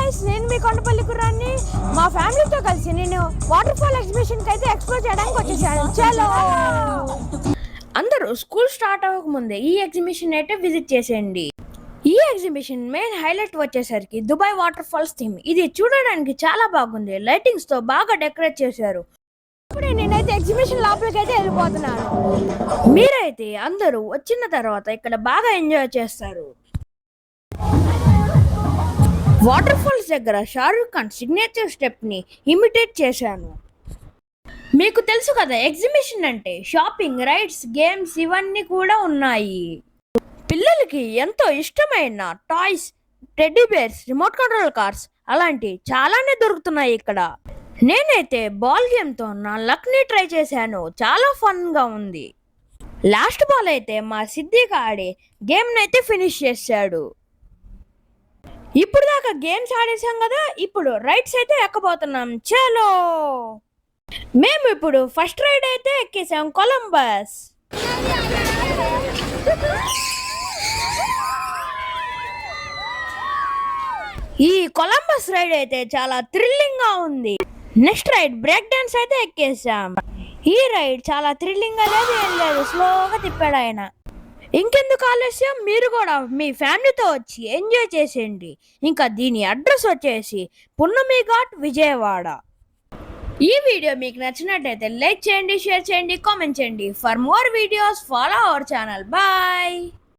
Guys, నేను మీ కొండపల్లి కుర్రాన్ని. మా ఫ్యామిలీతో కలిసి నేను వాటర్ ఫాల్ ఎగ్జిబిషన్కి అయితే ఎక్స్ప్లోర్ చేయడానికి వచ్చేసాను. చలో అందరూ స్కూల్ స్టార్ట్ అవ్వకముందే ఈ ఎగ్జిబిషన్ అయితే విజిట్ చేసేయండి. ఈ ఎగ్జిబిషన్ మెయిన్ హైలైట్ వచ్చేసరికి దుబాయ్ వాటర్ ఫాల్స్ థీమ్. ఇది చూడడానికి చాలా బాగుంది, లైటింగ్స్ తో బాగా డెకరేట్ చేశారు. ఇప్పుడే నేనైతే ఎగ్జిబిషన్ లోపలికి అయితే వెళ్ళిపోతున్నాను. మీరైతే అందరూ వచ్చిన తర్వాత ఇక్కడ బాగా ఎంజాయ్ చేస్తారు. వాటర్ ఫాల్స్ దగ్గర షారూక్ ఖాన్ సిగ్నేచర్ స్టెప్ ని ఇమిటేట్ చేశాను. మీకు తెలుసు కదా, ఎగ్జిబిషన్ అంటే షాపింగ్, రైడ్స్, గేమ్స్ ఇవన్నీ కూడా ఉన్నాయి. పిల్లలకి ఎంతో ఇష్టమైన toys, teddy bears, remote control cars అలాంటి చాలానే దొరుకుతున్నాయి ఇక్కడ. నేనైతే బాల్ గేమ్తో నా లక్ని ట్రై చేశాను, చాలా ఫన్గా ఉంది. లాస్ట్ బాల్ అయితే మా సిద్దిక్ ఆడి గేమ్ నైతే ఫినిష్ చేశాడు. ఇప్పుడు దాకా గేమ్స్ ఆడేసాం కదా, ఇప్పుడు రైడ్స్ అయితే ఎక్కబోతున్నాం. చలో మేము ఇప్పుడు ఫస్ట్ రైడ్ అయితే ఎక్కేసాం, కొలంబస్. ఈ కొలంబస్ రైడ్ అయితే చాలా థ్రిల్లింగ్ గా ఉంది. నెక్స్ట్ రైడ్ బ్రేక్ డాన్స్ అయితే ఎక్కేసాం. ఈ రైడ్ చాలా థ్రిల్లింగ్ గా లేదు, ఏం లేదు, స్లోగా తిప్పాడు ఆయన. ఇంకెందుకు ఆలస్యం, మీరు కూడా మీ ఫ్యామిలీతో వచ్చి ఎంజాయ్ చేసేయండి. ఇంకా దీని అడ్రస్ వచ్చేసి పున్నమి ఘాట్, విజయవాడ. ఈ వీడియో మీకు నచ్చినట్టయితే లైక్ చేయండి, షేర్ చేయండి, కామెంట్ చేయండి. For more videos follow our channel. Bye.